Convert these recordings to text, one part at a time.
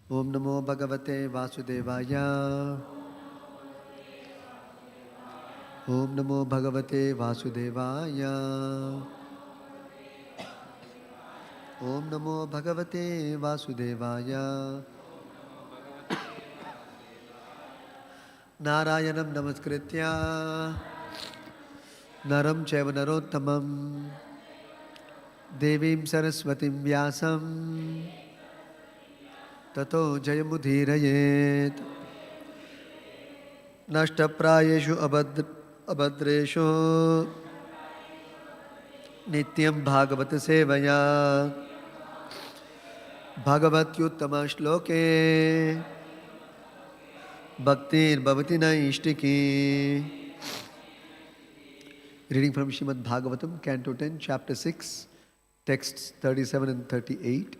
Om Namo Bhagavate Vasudevaya. Om Namo Bhagavate Vasudevaya. Om Namo Bhagavate Vasudevaya. Narayanam Namaskritya Naram Chaiva Narottamam Devim Saraswatim Vyasam Tato Jayamudhirayet Nashtaprayeshu Abhadreshu Nityam Bhagavata Sevaya Bhagavatyuttama Shloke Bhaktir Bhavati Naishtiki. Reading from Srimad Bhagavatam, Canto 10, Chapter 6, texts 37 and 38.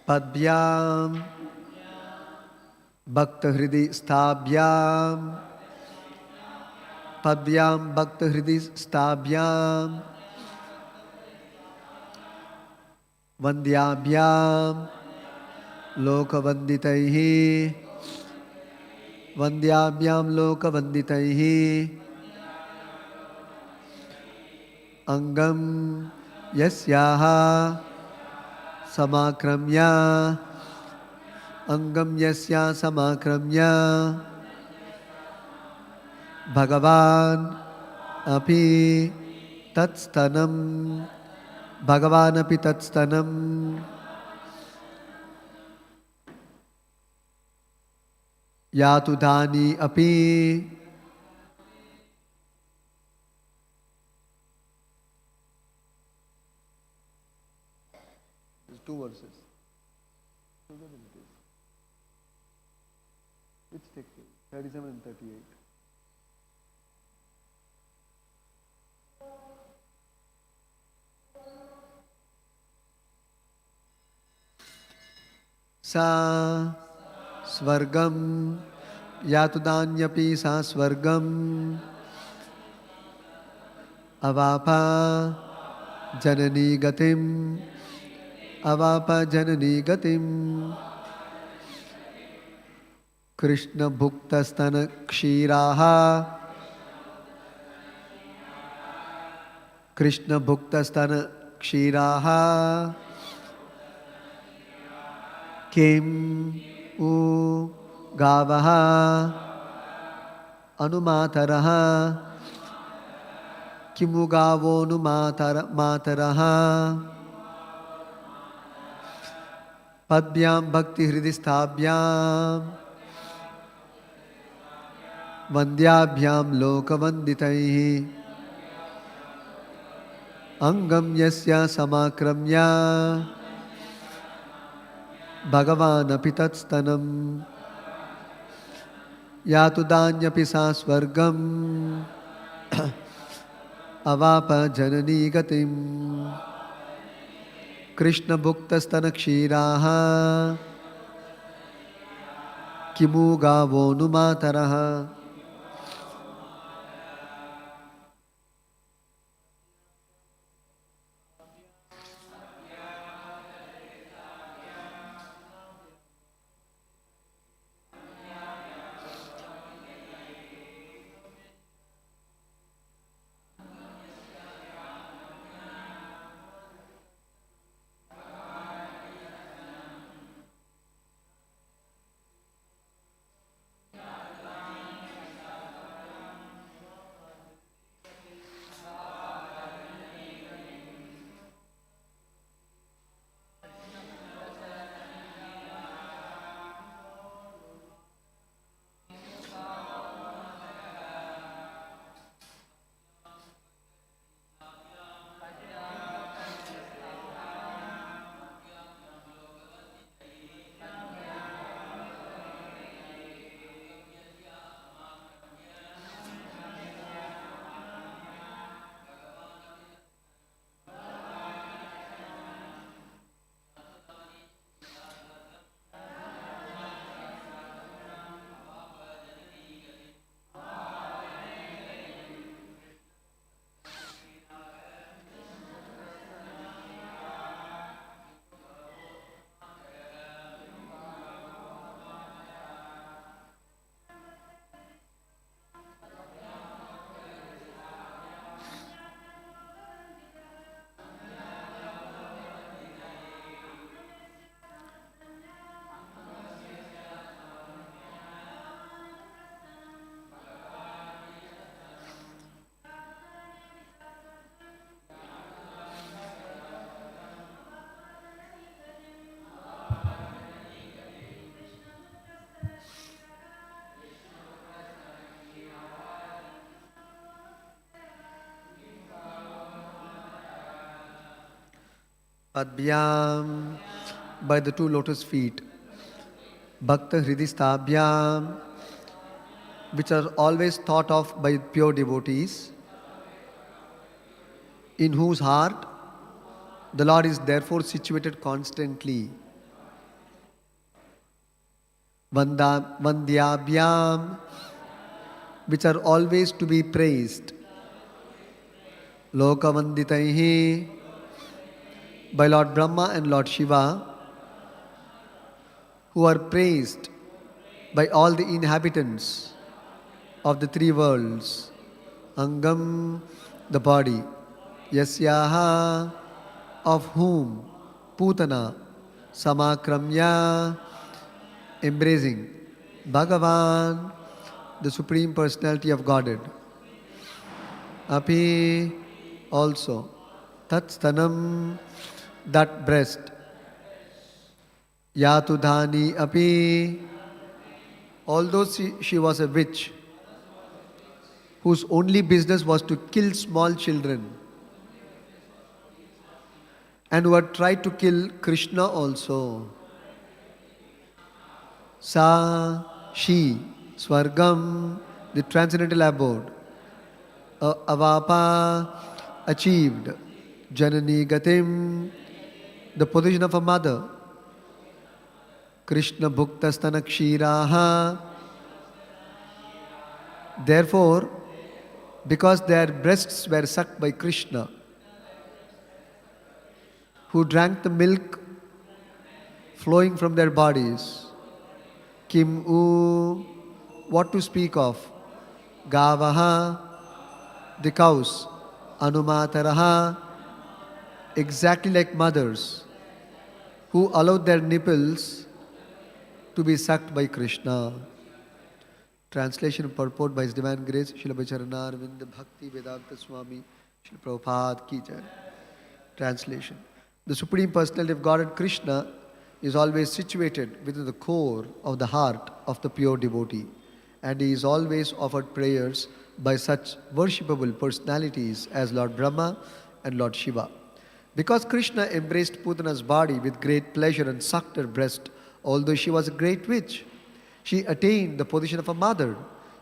Padbyam Bhakta Hridi Stabhyam Padvyam Bhakta Hridi Stabhyam Vandyabhyam Lokavanditaihi Vandyabhyam Lokavanditaihi Angam Yasyaha Samakramya Angam Yasya Samakramya Bhagavan Api Tatstanam Bhagavan Api Tatstanam Yatudani Api. There's two verses. Which text? 37 and 38. Sa Svargam Yatudanyapi Sa Svargam Avapa Janani Gatim Avapa Janani Gatim Krishna Bhuktasthana Kshiraha Krishna Bhuktasthana Kshiraha Kim U Gavaha Anumataraha Kimu Gavo Mataraha Padbyam Bhakti Hridistabhyam Vandyabhyam Lokavanditaihi Angam Yasya Samakramya Bhagavan Api Tatstanam Yatudanyapi Sa Svargam Avapa Janani Gatim Krishna Bhuktasthana Kshiraha Kimu Gavo Numataraha. Padbyam, by the two lotus feet. Bhakta Hridistabhyam, which are always thought of by pure devotees, in whose heart the Lord is therefore situated constantly. Vandyabhyam, which are always to be praised. Lokavanditaihi, by Lord Brahma and Lord Shiva, who are praised by all the inhabitants of the three worlds. Angam, the body. Yasyaha, of whom. Putana, samakramya, embracing. Bhagavan, the Supreme Personality of Godhead. Api, also. Tat stanam, that breast. Yatudhani api, although she was a witch whose only business was to kill small children and who had tried to kill Krishna also. Sa, she, Swargam, the transcendental abode. Avapa, achieved. Janani gatim, the position of a mother. Krishna bhukta kshiraha. Therefore, because their breasts were sucked by Krishna, who drank the milk flowing from their bodies. Kim u, what to speak of? Gavaha, the cows. Anumataraha, exactly like mothers, who allowed their nipples to be sucked by Krishna. Translation and purport by His Divine Grace, Srila Bhacharana Arvinda Bhakti Vedanta Swami, Srila Prabhupada Ki Jai. Translation. The Supreme Personality of Godhead Krishna is always situated within the core of the heart of the pure devotee, and he is always offered prayers by such worshipable personalities as Lord Brahma and Lord Shiva. Because Krishna embraced Putana's body with great pleasure and sucked her breast, although she was a great witch, she attained the position of a mother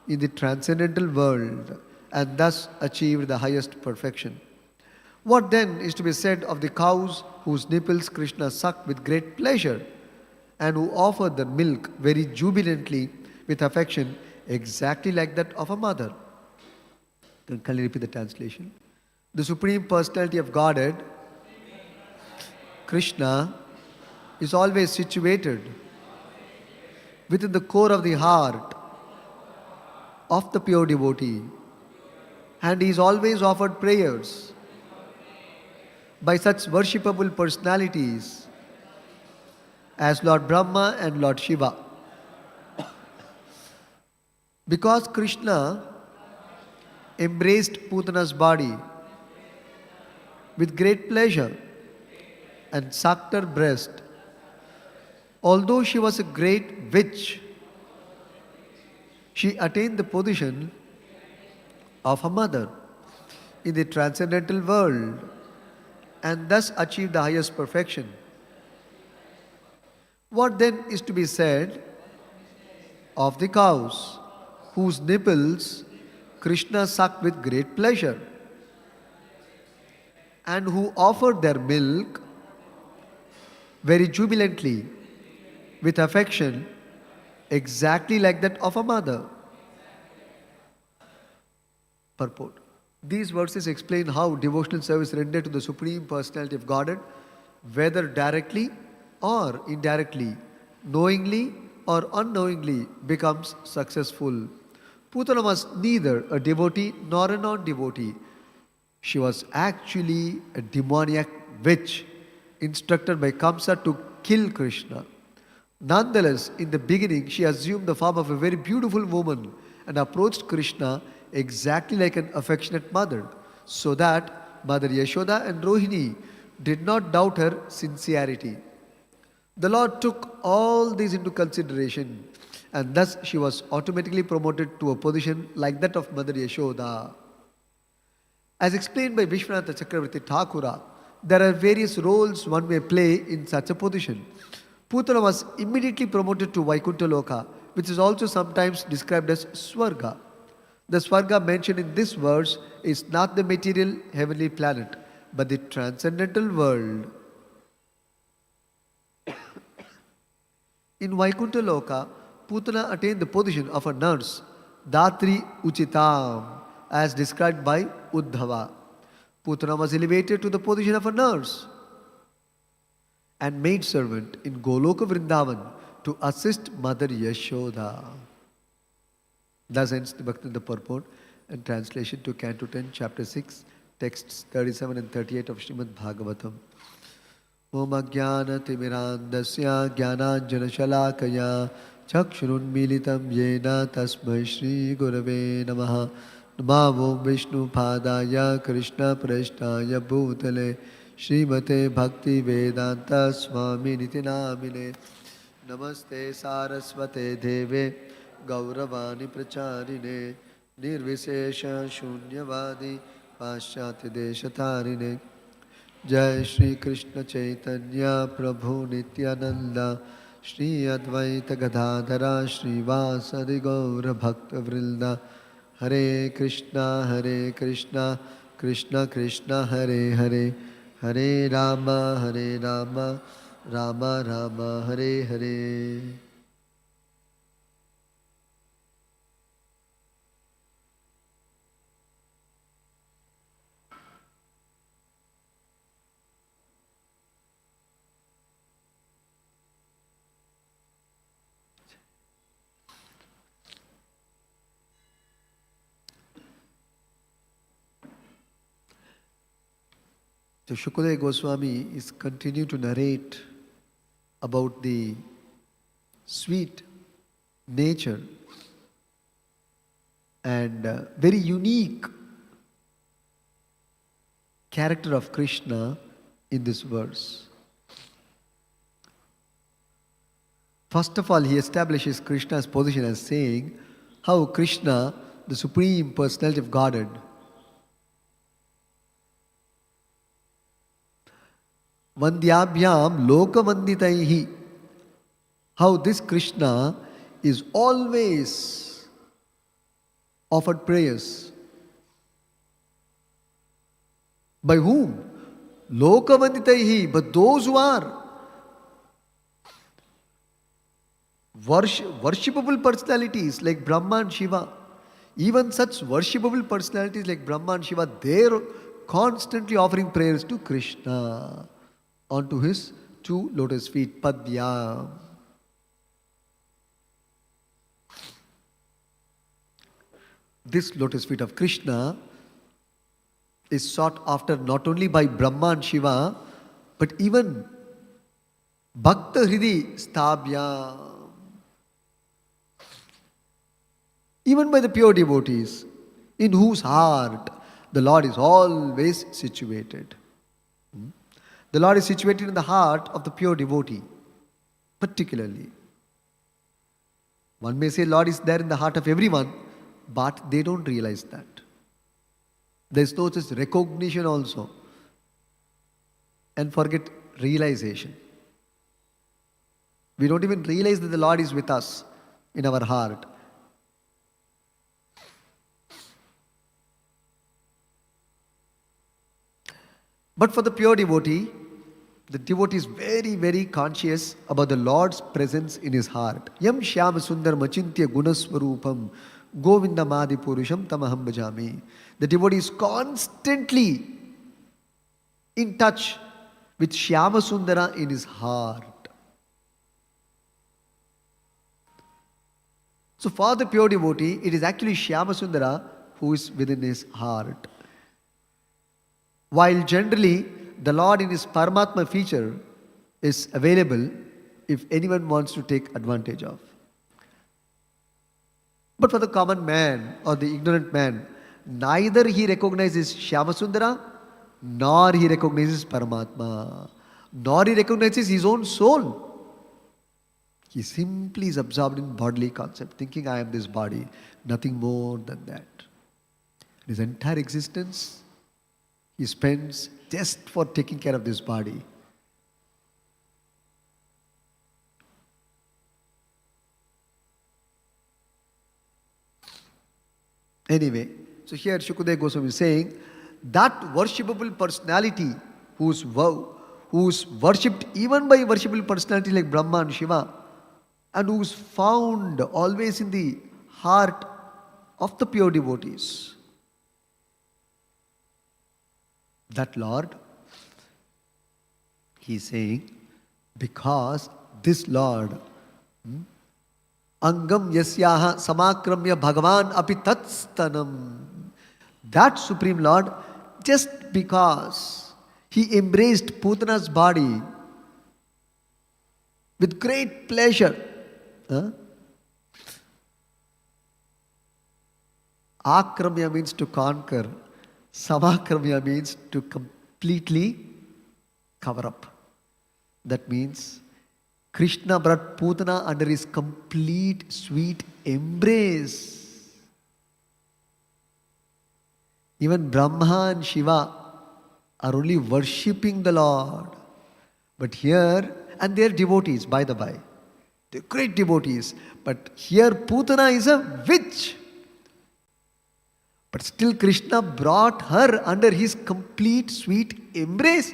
in the transcendental world and thus achieved the highest perfection. What then is to be said of the cows whose nipples Krishna sucked with great pleasure and who offered the milk very jubilantly with affection, exactly like that of a mother? Can you repeat the translation? The Supreme Personality of Godhead, Krishna, is always situated within the core of the heart of the pure devotee, and he is always offered prayers by such worshipable personalities as Lord Brahma and Lord Shiva. Because Krishna embraced Putana's body with great pleasure and sucked her breast, although she was a great witch, she attained the position of a mother in the transcendental world and thus achieved the highest perfection. What then is to be said of the cows whose nipples Krishna sucked with great pleasure and who offered their milk very jubilantly with affection, exactly like that of a mother? Purport. These verses explain how devotional service rendered to the Supreme Personality of Godhead, whether directly or indirectly, knowingly or unknowingly, becomes successful. Putana was neither a devotee nor a non-devotee. She was actually a demoniac witch instructed by Kamsa to kill Krishna. Nonetheless, in the beginning, she assumed the form of a very beautiful woman and approached Krishna exactly like an affectionate mother, so that Mother Yashoda and Rohini did not doubt her sincerity. The Lord took all these into consideration, and thus she was automatically promoted to a position like that of Mother Yashoda. As explained by Vishwanatha Chakravarti Thakura, There are various roles one may play in such a position. Putana was immediately promoted to Vaikuntha Loka, which is also sometimes described as Swarga. The Swarga mentioned in this verse is not the material heavenly planet, but the transcendental world. In Vaikuntha Loka, Putana attained the position of a nurse, Datri Uchitam, as described by Uddhava. Putana was elevated to the position of a nurse and maidservant in Goloka Vrindavan to assist Mother Yashoda. Thus ends the Bhaktivinoda purport and translation to Canto 10, Chapter 6, texts 37 and 38 of Srimad Bhagavatam. Om Ajnana Timirandasya Jnananjana Shalakaya Chakshurunmilitam Yena Tasmai Shri Gurave Namaha Namo Vishnu Padaya Krishna Prashtaya Bhutale Srimate Bhakti Vedanta Swami Niti Namine Namaste Saraswate Deve Gauravani Pracharine Nirvisesha Shunyavadi Paschati Deshatarine Jai Shri Krishna Chaitanya Prabhu Nityananda Shri Advaita Gadadhara Shri Vasadi Gaura Bhakta Vrinda Hare Krishna Krishna Krishna Hare Hare Hare Rama Rama Rama Hare Hare. So Shukadeva Goswami is continuing to narrate about the sweet nature and very unique character of Krishna in this verse. First of all, he establishes Krishna's position as saying how Krishna, the Supreme Personality of Godhead, Vandyabhyam Lokavanditaihi, how this Krishna is always offered prayers. By whom? Lokavanditaihi, but those who are worshipable personalities like Brahma and Shiva. Even such worshipable personalities like Brahma and Shiva, they're constantly offering prayers to Krishna onto his two lotus feet, Padya. This lotus feet of Krishna is sought after not only by Brahma and Shiva, but even Bhakta Hridi Stabhya. Even by the pure devotees, in whose heart the Lord is always situated. The Lord is situated in the heart of the pure devotee, particularly. One may say Lord is there in the heart of everyone, but they don't realize that. There is no such recognition also. And forget realization. We don't even realize that the Lord is with us in our heart. But for the pure devotee, the devotee is very, very conscious about the Lord's presence in his heart. Yam Shyama Sundar Machintya Gunaswarupam Govinda Madi Purusham Tamaham Bhajami. The devotee is constantly in touch with Shyama Sundara in his heart. So for the pure devotee, it is actually Shyama Sundara who is within his heart. While generally the Lord in his Paramatma feature is available if anyone wants to take advantage of. But for the common man or the ignorant man, neither he recognizes Shyamasundara, nor he recognizes Paramatma, nor he recognizes his own soul. He simply is absorbed in bodily concept, thinking I am this body, nothing more than that. His entire existence, he spends just for taking care of this body. Anyway, so here Shukadeva Goswami is saying that worshipable personality who's worshipped even by worshipable personality like Brahma and Shiva, and who's found always in the heart of the pure devotees. That Lord, he is saying, because this Lord, Angam yasyaha samakramya bhagavan api tatstanam. That Supreme Lord, just because he embraced Putana's body with great pleasure. Akramya means to conquer. Samakramya means to completely cover up. That means Krishna brought Putana under his complete sweet embrace. Even Brahma and Shiva are only worshipping the Lord. But here, and they are devotees, by the by. They are great devotees. But here Putana is a witch. But still Krishna brought her under his complete sweet embrace.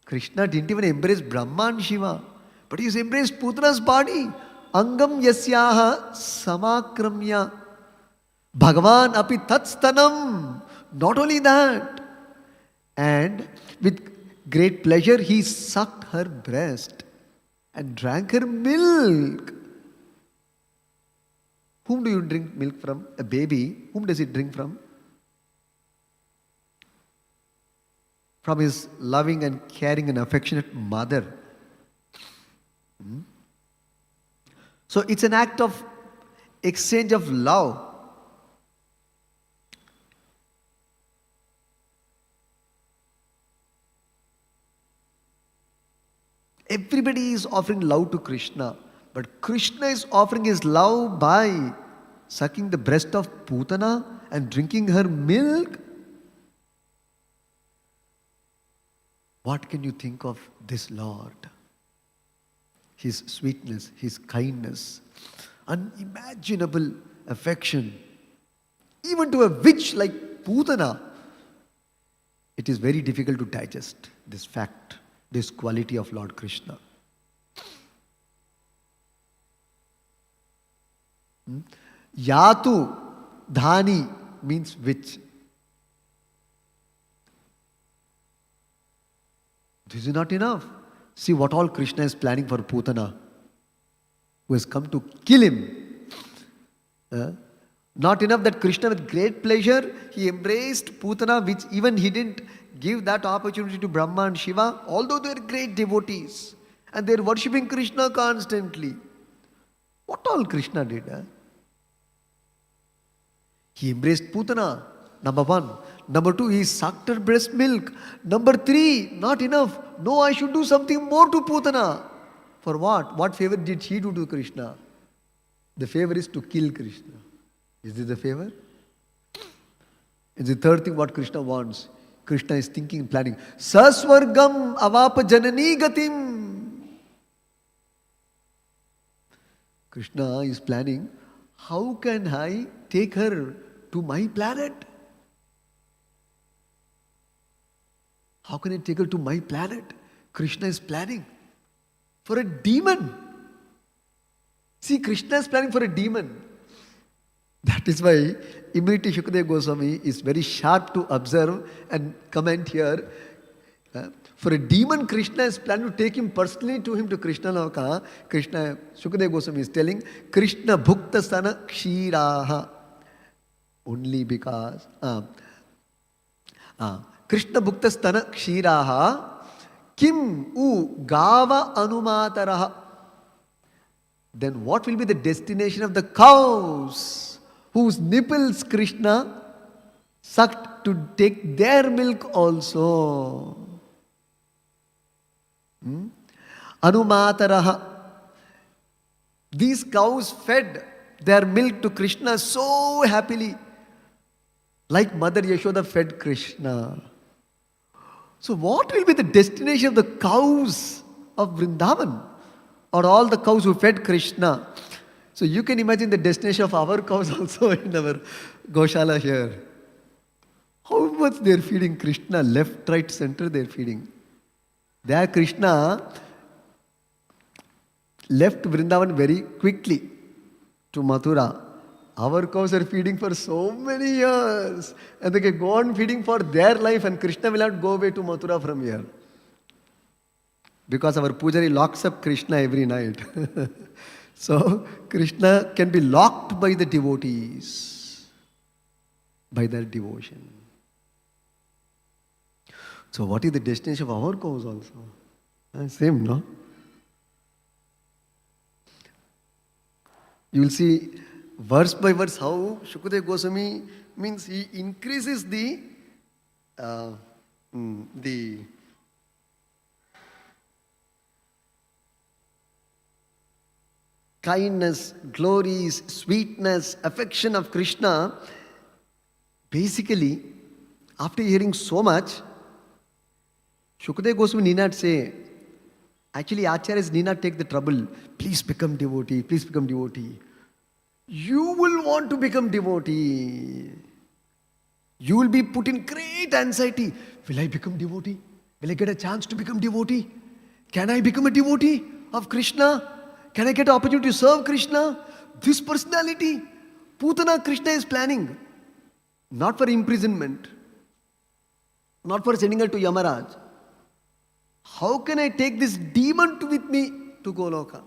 Krishna didn't even embrace Brahma and Shiva. But he has embraced Putana's body. Angam yasyaha samakramya Bhagavan api tatstanam. Not only that. And with great pleasure he sucked her breast and drank her milk. Whom do you drink milk from? A baby. Whom does it drink from? From his loving and caring and affectionate mother. So it's an act of exchange of love. Everybody is offering love to Krishna, but Krishna is offering his love by sucking the breast of Putana and drinking her milk. What can you think of this Lord? His sweetness, his kindness, unimaginable affection. Even to a witch like Putana, it is very difficult to digest this fact, this quality of Lord Krishna. Yatu, dhani means witch. This is not enough. See what all Krishna is planning for Putana, who has come to kill him. Not enough that Krishna with great pleasure, he embraced Putana, which even he didn't give that opportunity to Brahma and Shiva, although they are great devotees. And they are worshipping Krishna constantly. What all Krishna did? He embraced Putana, number one. Number two, he sucked her breast milk. Number three, not enough. No, I should do something more to Putana. For what? What favor did she do to Krishna? The favor is to kill Krishna. Is this the favor? It's the third thing what Krishna wants. Krishna is thinking and planning. Saswargam avapa janani gatim. Krishna is planning, how can I take her to my planet? How can I take her to my planet? Krishna is planning for a demon. See, Krishna is planning for a demon. That is why immediately Shukadeva Goswami is very sharp to observe and comment here. For a demon, Krishna is planning to take him personally to him to Krishna Loka. Shukadeva Goswami is telling, Krishna bhukta sana kshiraha. Only because Krishna bhukta stana kshiraha kim u gava anumataraha. Then what will be the destination of the cows whose nipples Krishna sucked to take their milk also? Anumataraha. These cows fed their milk to Krishna so happily, like Mother Yashoda fed Krishna. So what will be the destination of the cows of Vrindavan? Or all the cows who fed Krishna? So you can imagine the destination of our cows also in our Goshala here. How much they are feeding Krishna, left, right, center they are feeding. There Krishna left Vrindavan very quickly to Mathura. Our cows are feeding for so many years. And they can go on feeding for their life, and Krishna will not go away to Mathura from here. Because our pujari locks up Krishna every night. So Krishna can be locked by the devotees, by their devotion. So what is the destination of our cows also? Same, no? You will see verse by verse how Shukadeva Goswami means he increases the kindness, glories, sweetness, affection of Krishna. Basically, after hearing so much, Shukadeva Goswami need not say, actually Acharyas need not take the trouble, please become devotee, please become devotee. You will want to become devotee. You will be put in great anxiety. Will I become devotee? Will I get a chance to become devotee? Can I become a devotee of Krishna? Can I get an opportunity to serve Krishna? This personality, Putana Krishna is planning. Not for imprisonment. Not for sending her to Yamaraj. How can I take this demon with me to Goloka?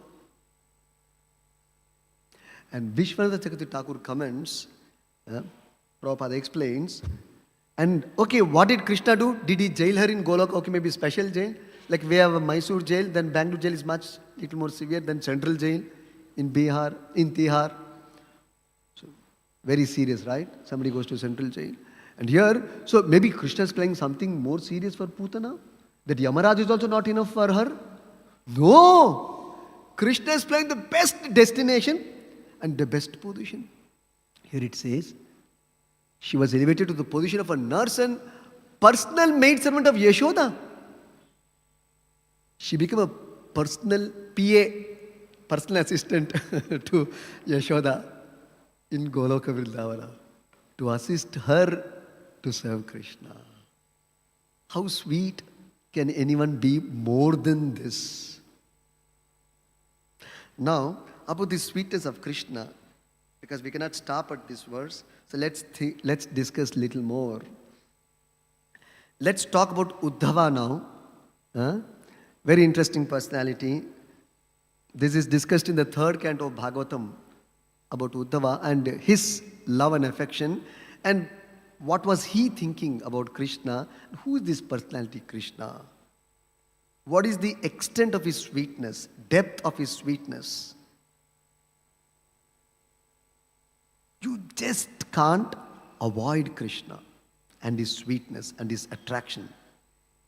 And Vishwanath Chakravarti Thakur comments, Prabhupada explains, and okay, what did Krishna do? Did he jail her in Goloka? Okay, maybe special jail. Like we have a Mysore jail, then Bangalore jail is much little more severe than central jail in Bihar, in Tihar. So very serious, right? Somebody goes to central jail. And here, so maybe Krishna is planning something more serious for Putana? That Yamaraj is also not enough for her? No! Krishna is planning the best destination and the best position. Here it says, she was elevated to the position of a nurse and personal maidservant of Yashoda. She became a personal PA, personal assistant to Yashoda in Goloka Vrindavana to assist her to serve Krishna. How sweet can anyone be more than this? Now, about the sweetness of Krishna, because we cannot stop at this verse, so let's discuss little more. Let's talk about Uddhava now. Very interesting personality. This is discussed in the 3rd canto of Bhagavatam about Uddhava and his love and affection, and what was he thinking about Krishna? Who is this personality Krishna? What is the extent of his sweetness, depth of his sweetness? You just can't avoid Krishna and his sweetness and his attraction.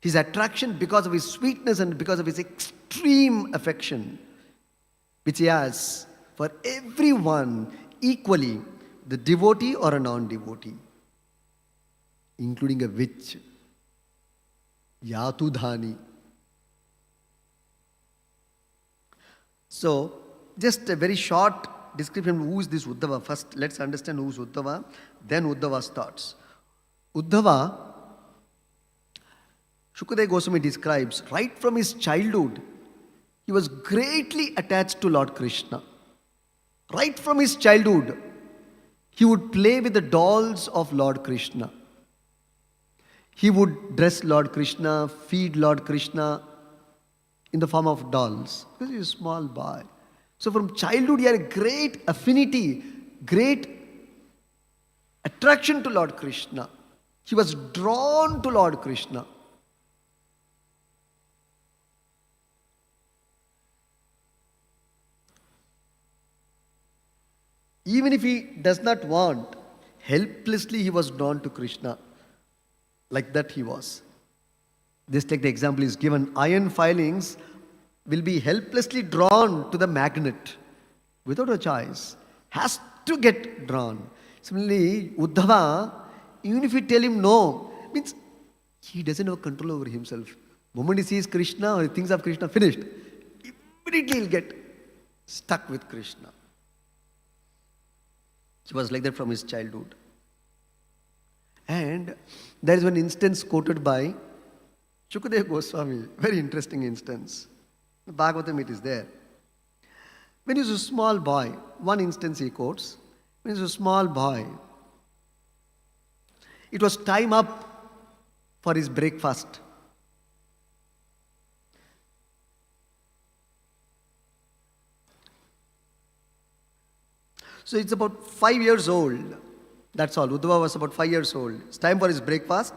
His attraction because of his sweetness and because of his extreme affection, which he has for everyone equally, the devotee or a non-devotee, including a witch, Yatudhani. So, just a very short description of who is this Uddhava. First, let's understand who is Uddhava, then Uddhava's thoughts. Uddhava, Shukadeva Goswami describes, right from his childhood, he was greatly attached to Lord Krishna. Right from his childhood, he would play with the dolls of Lord Krishna. He would dress Lord Krishna, feed Lord Krishna in the form of dolls, because he was a small boy. So from childhood, he had a great affinity, great attraction to Lord Krishna. He was drawn to Lord Krishna. Even if he does not want, helplessly he was drawn to Krishna. Like that he was. Just take the example is given. Iron filings will be helplessly drawn to the magnet without a choice. Has to get drawn. Similarly, Uddhava, even if you tell him no, means He doesn't have control over himself. The moment he sees Krishna or he thinks of Krishna, finished. Immediately he'll get stuck with Krishna. He was like that from his childhood. And there is one instance quoted by Shukadeva Goswami. Very interesting instance. In Bhagavatam it is there. When he was a small boy, one instance he quotes, when he was a small boy, it was time up for his breakfast. So it's about 5 years old. That's all. Uddhava was about 5 years old. It's time for his breakfast.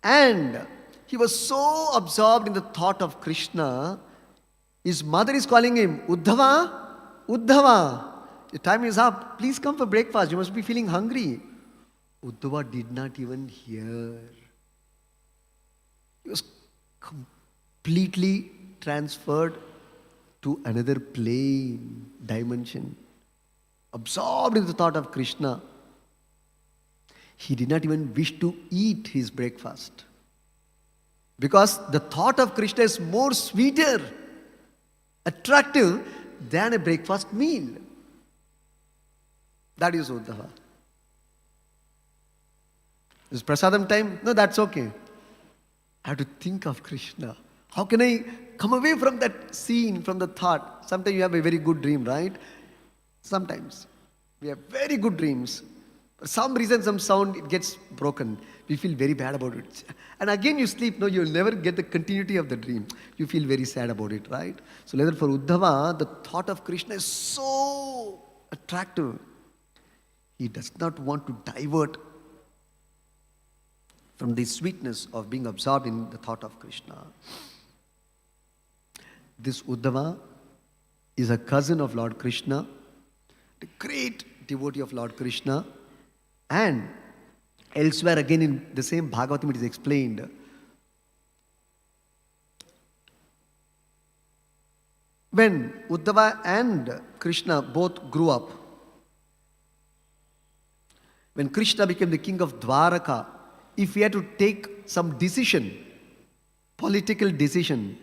And he was so absorbed in the thought of Krishna, his mother is calling him, Uddhava, Uddhava, the time is up. Please come for breakfast. You must be feeling hungry. Uddhava did not even hear. He was completely transferred to another plane, dimension. Absorbed in the thought of Krishna. He did not even wish to eat his breakfast. Because the thought of Krishna is more sweeter, attractive than a breakfast meal. That is Uddhava. Is prasadam time? No, that's okay. I have to think of Krishna. How can I come away from that scene, from the thought? Sometimes you have a very good dream, right? Sometimes we have very good dreams. For some reason, some sound, it gets broken. We feel very bad about it. And again you sleep. No, you'll never get the continuity of the dream. You feel very sad about it, right? So later for Uddhava, the thought of Krishna is so attractive. He does not want to divert from the sweetness of being absorbed in the thought of Krishna. This Uddhava is a cousin of Lord Krishna, the great devotee of Lord Krishna. And elsewhere again in the same Bhagavatam it is explained. When Uddhava and Krishna both grew up, when Krishna became the king of Dwaraka, if he had to take some decision, political decision,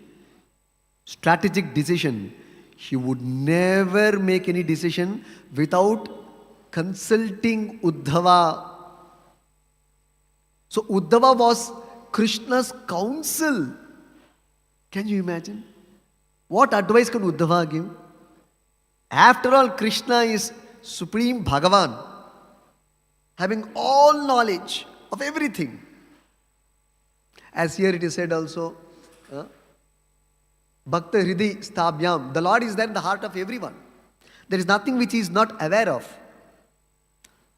strategic decision, he would never make any decision without consulting Uddhava. So Uddhava was Krishna's counsel. Can you imagine? What advice can Uddhava give? After all, Krishna is Supreme Bhagavan, having all knowledge of everything. As here it is said also, Bhakta Hriday Stabhyam. The Lord is there in the heart of everyone. There is nothing which he is not aware of.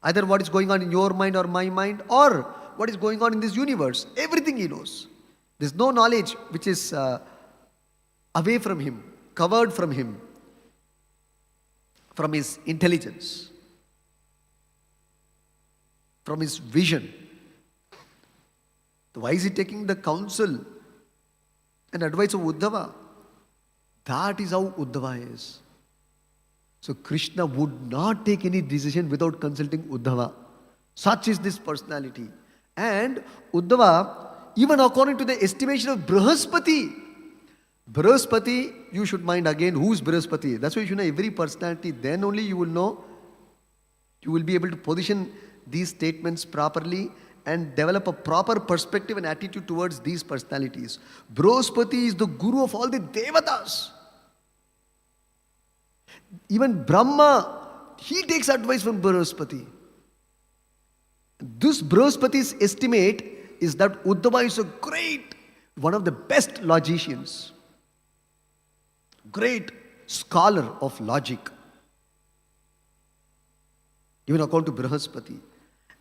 Either what is going on in your mind or my mind, or what is going on in this universe. Everything he knows. There is no knowledge which is away from him, covered from him, from his intelligence, from his vision. Why is he taking the counsel and advice of Uddhava? That is how Uddhava is. So Krishna would not take any decision without consulting Uddhava. Such is this personality. And Uddhava, even according to the estimation of Brihaspati, you should mind again who is Brihaspati. That's why you should know every personality. Then only you will know, you will be able to position these statements properly and develop a proper perspective and attitude towards these personalities. Brihaspati is the guru of all the Devatas. Even Brahma, he takes advice from Brihaspati. This Brihaspati's estimate is that Uddhava is a great, one of the best logicians, great scholar of logic, even according to Brihaspati.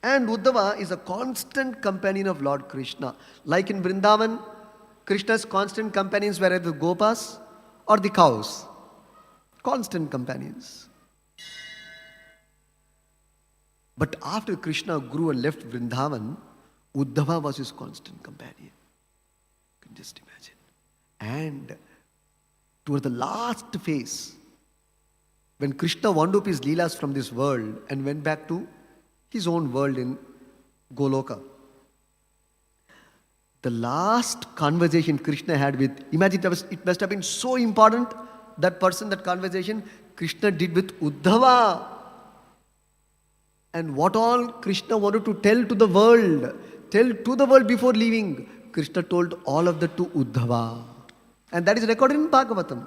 And Uddhava is a constant companion of Lord Krishna. Like in Vrindavan, Krishna's constant companions were either the Gopas or the cows. Constant companions. But after Krishna grew and left Vrindavan, Uddhava was his constant companion. You can just imagine. And toward the last phase, when Krishna wound up his leelas from this world and went back to his own world in Goloka, The last conversation Krishna had with, imagine it must have been so important, that conversation Krishna did with Uddhava. And what all Krishna wanted to tell to the world before leaving, Krishna told all of that to Uddhava. And that is recorded in Bhagavatam.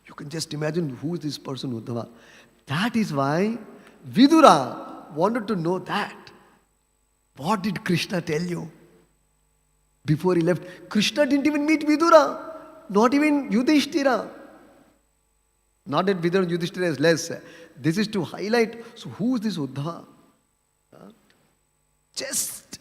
You can just imagine who is this person, Uddhava. That is why Vidura wanted to know that. What did Krishna tell you? Before he left, Krishna didn't even meet Vidura, not even Yudhishthira. Not that Vidura and Yudhishthira is less. This is to highlight, so who is this Uddhava? Just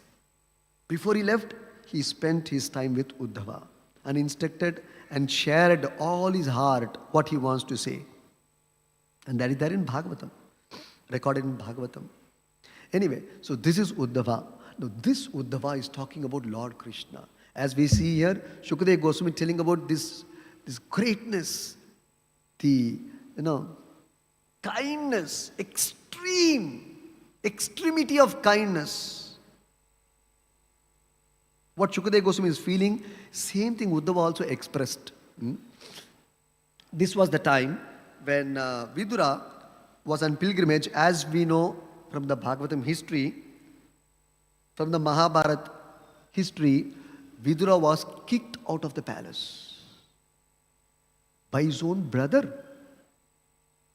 before he left, he spent his time with Uddhava and instructed and shared all his heart, what he wants to say. And that is there in Bhagavatam, recorded in Bhagavatam. Anyway, so this is Uddhava. Now this Uddhava is talking about Lord Krishna. As we see here, Shukadeva Goswami telling about this greatness, the kindness, extremity of kindness. What Shukadeva Goswami is feeling, same thing Uddhava also expressed. This was the time when Vidura was on pilgrimage, as we know from the Bhagavatam history, from the Mahabharata history. Vidura was kicked out of the palace by his own brother,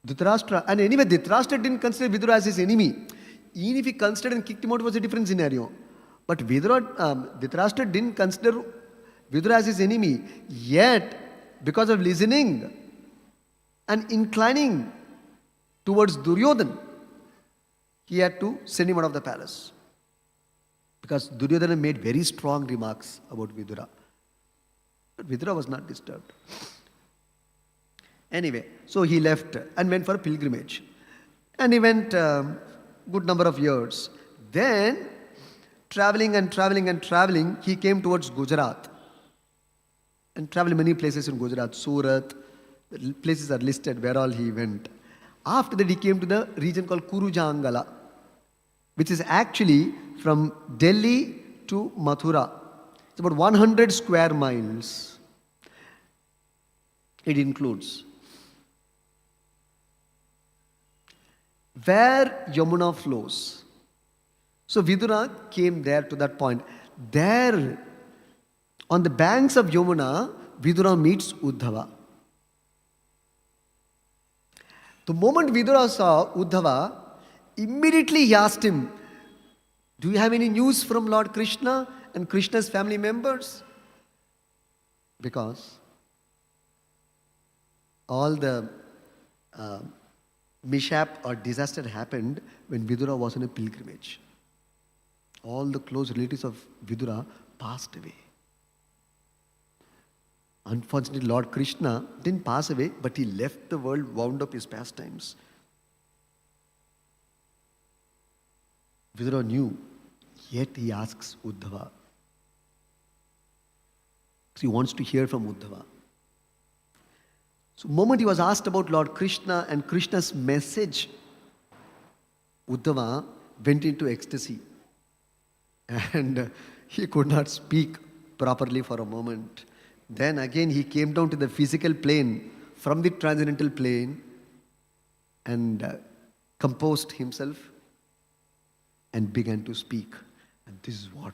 Dhritarashtra. And anyway, Dhritarashtra didn't consider Vidura as his enemy. Even if he considered and kicked him out, it was a different scenario. But Dhritarashtra didn't consider Vidura as his enemy. Yet, because of listening and inclining towards Duryodhana, he had to send him out of the palace. Because Duryodhana made very strong remarks about Vidura. But Vidura was not disturbed. Anyway, so he left and went for a pilgrimage. And he went good number of years. Then, traveling, he came towards Gujarat. And traveled many places in Gujarat. Surat, the places are listed where all he went. After that, he came to the region called Kurujangala, which is actually from Delhi to Mathura. It's about 100 square miles. It includes where Yamuna flows. So Vidura came there to that point. There, on the banks of Yamuna, Vidura meets Uddhava. The moment Vidura saw Uddhava, immediately he asked him, do you have any news from Lord Krishna and Krishna's family members? Because all the mishap or disaster happened when Vidura was on a pilgrimage. All the close relatives of Vidura passed away. Unfortunately, Lord Krishna didn't pass away, but he left the world, wound up his pastimes. Vidura knew, yet he asks Uddhava. So he wants to hear from Uddhava. So the moment he was asked about Lord Krishna and Krishna's message, Uddhava went into ecstasy. And he could not speak properly for a moment. Then again he came down to the physical plane, from the transcendental plane, and composed himself and began to speak. And this is what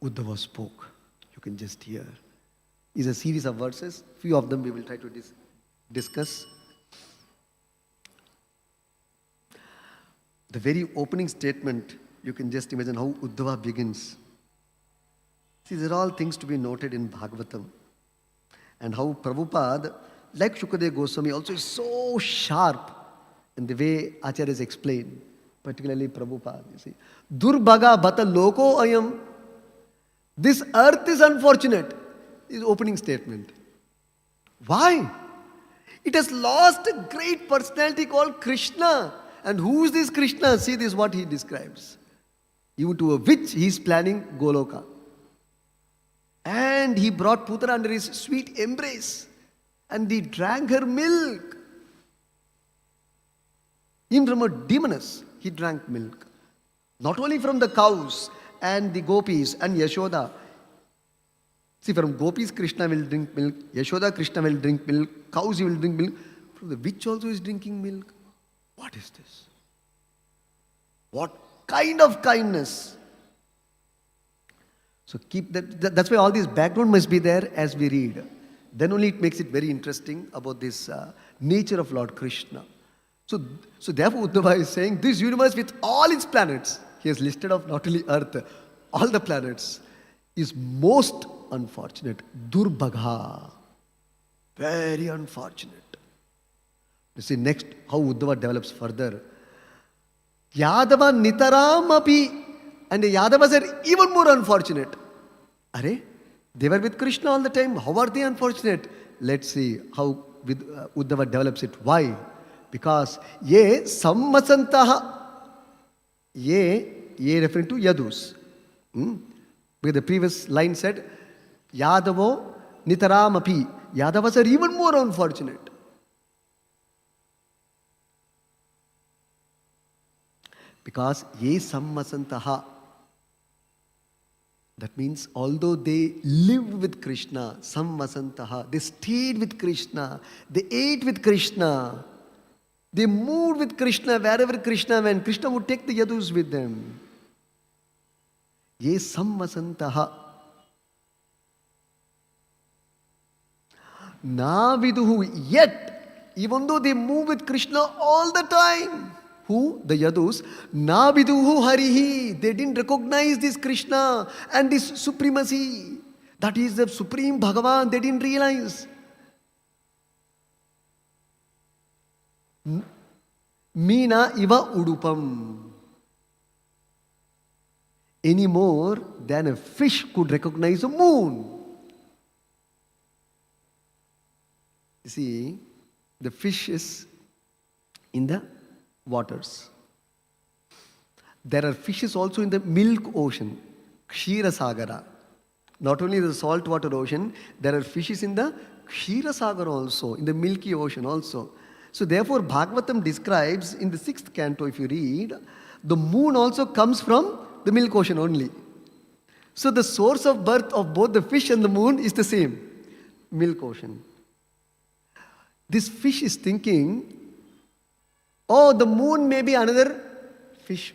Uddhava spoke. You can just hear. It's a series of verses. Few of them we will try to discuss. The very opening statement, you can just imagine how Uddhava begins. See, these are all things to be noted in Bhagavatam. And how Prabhupada, like Shukadeva Goswami, also is so sharp in the way Acharyas explain, particularly Prabhupada. You see, Durbhaga bhata loko ayam. This earth is unfortunate. Is opening statement. Why? It has lost a great personality called Krishna. And who is this Krishna? See, this is what he describes. Even to a witch he is planning Goloka. And he brought Putana under his sweet embrace. And he drank her milk. Even from a demoness, he drank milk. Not only from the cows, and the gopis and Yashoda. See, from gopis, Krishna will drink milk. Yashoda, Krishna will drink milk. Cows, he will drink milk. From the witch also is drinking milk. What is this? What kind of kindness? So keep that's why all this background must be there as we read. Then only it makes it very interesting about this nature of Lord Krishna. So therefore Uddhava is saying this universe with all its planets, he has listed off not only Earth, all the planets, is most unfortunate. Durbhagha. Very unfortunate. You see next how Uddhava develops further. Yadava nitaram api. And the Yadavas are even more unfortunate. Are? They were with Krishna all the time. How are they unfortunate? Let's see how Uddhava develops it. Why? Because ye sammasantaha. Ye referring to Yadus. Because the previous line said, Yadavo nitaram api. Yadavas are even more unfortunate. Because ye sammasantaha. That means although they lived with Krishna, sammasantaha, they stayed with Krishna, they ate with Krishna, they moved with Krishna wherever Krishna went. Krishna would take the Yadus with them. Ye sammasantaha. Na viduhu. Yet, even though they move with Krishna all the time, who? The Yadus. Na viduhu harihi. They didn't recognize this Krishna and this supremacy. That is the supreme Bhagavan. They didn't realize. Meena iva udupam. Any more than a fish could recognize a moon. You see, the fish is in the waters. There are fishes also in the milk ocean, Kshira Sagara. Not only the saltwater ocean, there are fishes in the Kshira Sagar also, in the milky ocean also. So therefore Bhagavatam describes in the 6th canto, if you read, the moon also comes from the milk ocean only. So the source of birth of both the fish and the moon is the same, milk ocean. This fish is thinking, oh, the moon may be another fish.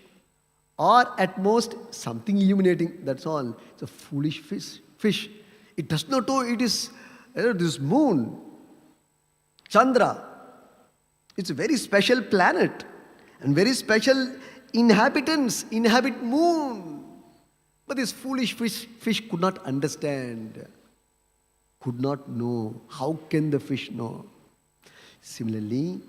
Or at most, something illuminating. That's all. It's a foolish fish. It does not know it is this moon. Chandra. It's a very special planet. And very special inhabitants inhabit moon. But this foolish fish could not understand. Could not know. How can the fish know? Similarly,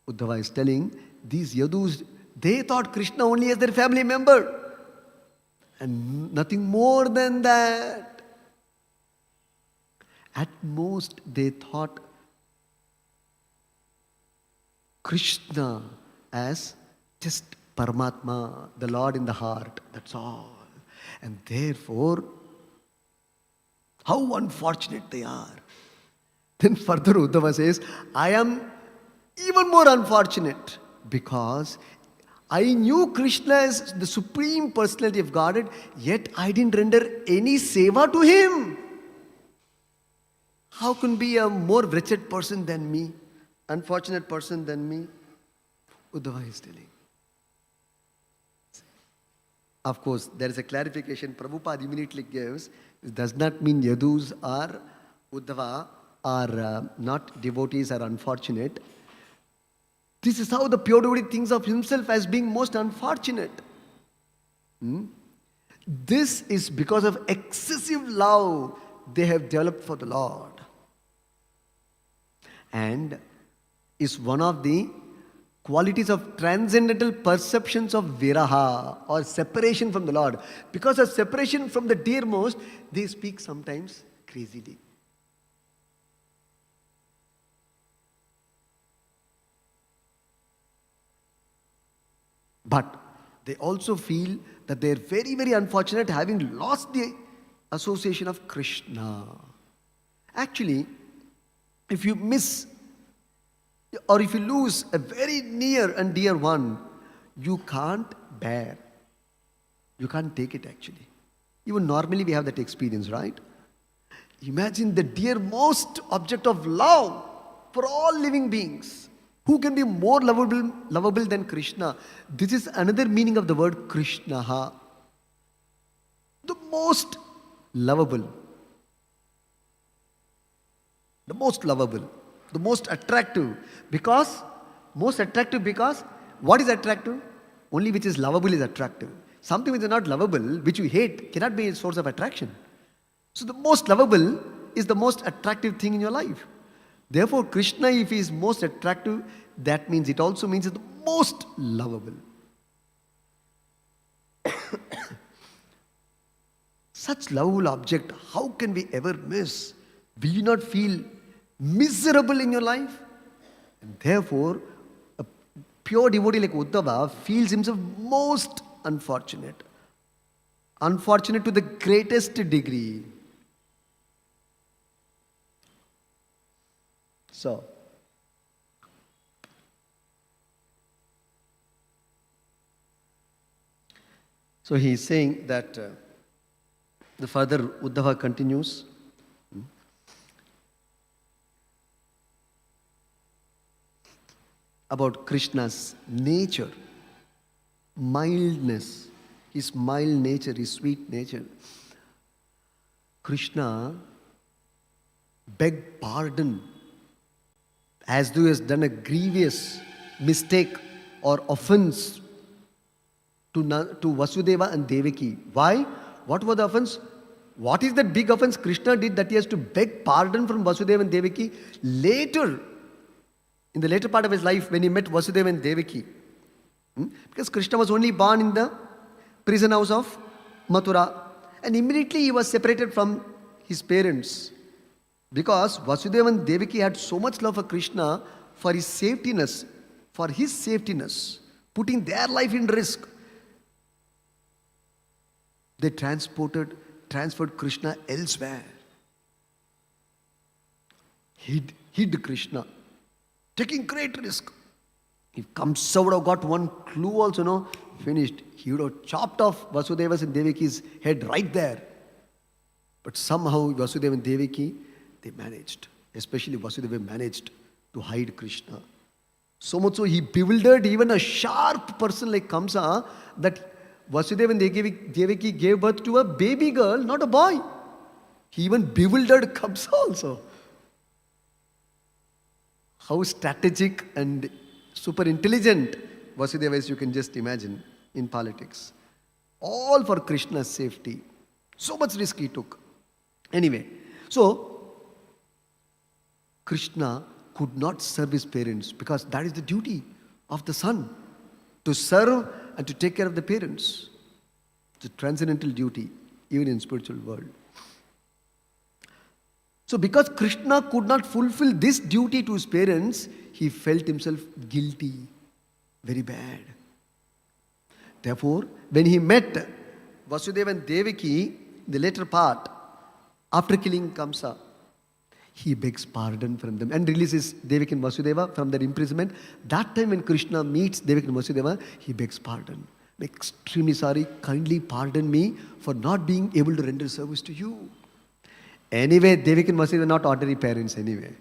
Uddhava is telling, these Yadus, they thought Krishna only as their family member. And nothing more than that. At most, they thought Krishna as just Paramatma, the Lord in the heart. That's all. And therefore, how unfortunate they are. Then further Uddhava says, I am even more unfortunate because I knew Krishna as the supreme personality of Godhead, yet I didn't render any seva to him. How can be a more wretched person than me, unfortunate person than me? Uddhava is telling. Of course, there is a clarification Prabhupada immediately gives. It does not mean Yadus or Uddhava are not devotees or unfortunate. This is how the pure devotee thinks of himself as being most unfortunate. This is because of excessive love they have developed for the Lord. And is one of the qualities of transcendental perceptions of viraha or separation from the Lord. Because of separation from the dearmost, they speak sometimes crazily. But they also feel that they are very, very unfortunate having lost the association of Krishna. Actually, if you miss or if you lose a very near and dear one, you can't bear. You can't take it actually. Even normally we have that experience, right? Imagine the dearmost object of love for all living beings. Who can be more lovable than Krishna? This is another meaning of the word Krishna. The most lovable. The most lovable. The most attractive. Because what is attractive? Only which is lovable is attractive. Something which is not lovable, which you hate, cannot be a source of attraction. So the most lovable is the most attractive thing in your life. Therefore, Krishna, if he is most attractive, that means it also means he's the most lovable. Such lovable object, how can we ever miss? Will you not feel miserable in your life? And therefore, a pure devotee like Uddhava feels himself most unfortunate. Unfortunate to the greatest degree. So he is saying that the further Uddhava continues. About Krishna's nature, mildness, his mild nature, his sweet nature. Krishna begged pardon as though he has done a grievous mistake or offense to Vasudeva and Devaki. Why? What was the offense? What is that big offense Krishna did that he has to beg pardon from Vasudeva and Devaki? Later, in the later part of his life, when he met Vasudeva and Devaki. Because Krishna was only born in the prison house of Mathura. And immediately he was separated from his parents. Because Vasudeva and Devaki had so much love for Krishna for his safetyness, putting their life in risk. They transferred Krishna elsewhere. Hid Krishna. Taking great risk. If Kamsa would have got one clue also, finished. He would have chopped off Vasudeva's and Devaki's head right there. But somehow Vasudeva and Devaki, they managed. Especially Vasudeva managed to hide Krishna. So much so he bewildered even a sharp person like Kamsa that Vasudeva and Devaki gave birth to a baby girl, not a boy. He even bewildered Kamsa also. How strategic and super intelligent Vasudeva is, you can just imagine, in politics. All for Krishna's safety. So much risk he took. Anyway, so Krishna could not serve his parents because that is the duty of the son. To serve and to take care of the parents. It's a transcendental duty, even in spiritual world. So because Krishna could not fulfill this duty to his parents, he felt himself guilty, very bad. Therefore, when he met Vasudeva and Devaki, the later part, after killing Kamsa, he begs pardon from them and releases Devaki and Vasudeva from their imprisonment. That time when Krishna meets Devaki and Vasudeva, he begs pardon. I'm extremely sorry, kindly pardon me for not being able to render service to you. Anyway, Devaki and Vasudeva are not ordinary parents anyway.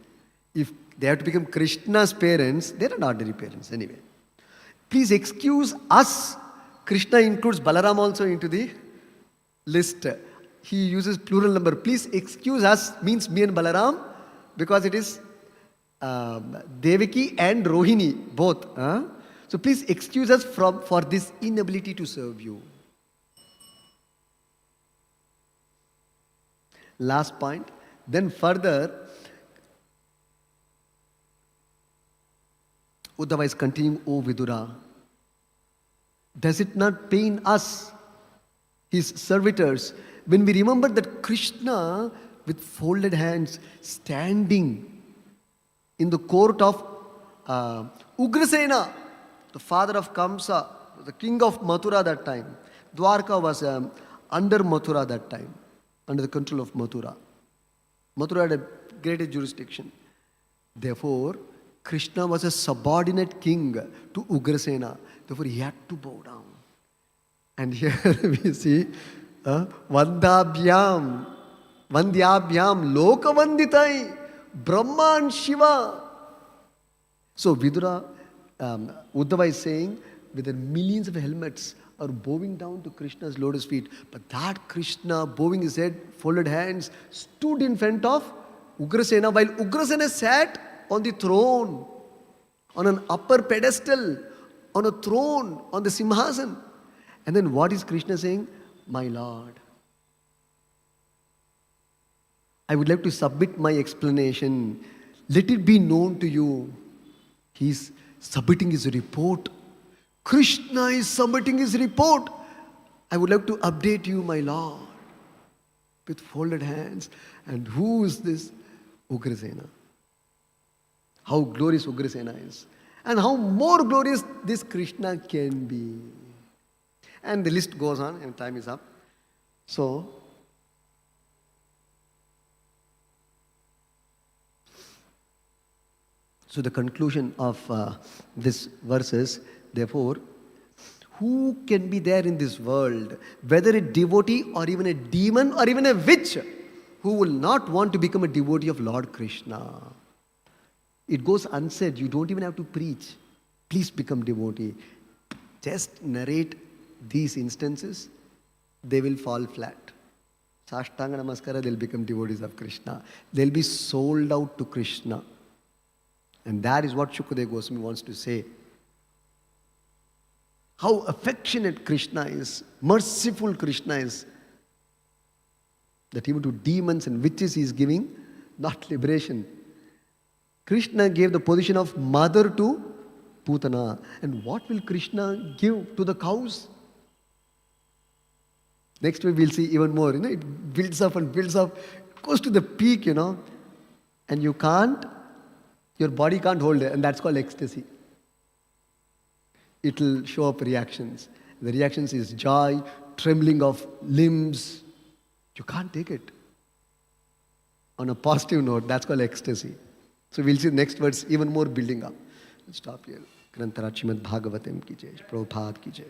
If they have to become Krishna's parents, they are not ordinary parents anyway. Please excuse us. Krishna includes Balaram also into the list. He uses plural number. Please excuse us means me and Balaram because it is Devaki and Rohini both. So please excuse us for this inability to serve you. Last point. Then further, Uddhava is continuing, O Vidura, does it not pain us, his servitors, when we remember that Krishna with folded hands standing in the court of Ugrasena, the father of Kamsa, the king of Mathura that time. Dwarka was under Mathura that time, under the control of Mathura. Mathura had a greater jurisdiction. Therefore, Krishna was a subordinate king to Ugrasena. Therefore, he had to bow down. And here we see Vandabhyam, Vandyabhyam, Lokavanditai, Brahma and Shiva. So Vidura, Uddhava is saying, with the millions of helmets are bowing down to Krishna's lotus feet. But that Krishna, bowing his head, folded hands, stood in front of Ugrasena, while Ugrasena sat on the throne, on an upper pedestal, on a throne, on the Simhasan. And then what is Krishna saying? My Lord. I would like to submit my explanation. Let it be known to you. He is submitting his report. Krishna is submitting his report. I would like to update you, my Lord. With folded hands. And who is this? Ugrasena. How glorious Ugrasena is. And how more glorious this Krishna can be. And the list goes on, and time is up. So the conclusion of this verse is, therefore, who can be there in this world, whether a devotee or even a demon or even a witch, who will not want to become a devotee of Lord Krishna? It goes unsaid. You don't even have to preach. Please become devotee. Just narrate these instances, they will fall flat. Sashtanga Namaskara, they'll become devotees of Krishna. They'll be sold out to Krishna. And that is what Shukadeva Goswami wants to say. How affectionate Krishna is, merciful Krishna is. That even to demons and witches he is giving, not liberation. Krishna gave the position of mother to Putana. And what will Krishna give to the cows? Next week we'll see even more. It builds up and builds up, goes to the peak, and you can't, your body can't hold it, and that's called ecstasy. It will show up reactions. The reactions is joy, trembling of limbs. You can't take it. On a positive note, that's called ecstasy. So we'll see next words even more building up. Let's stop here. Grantharaj Srimad Bhagavatam ki jai, Prabhupada ki jai.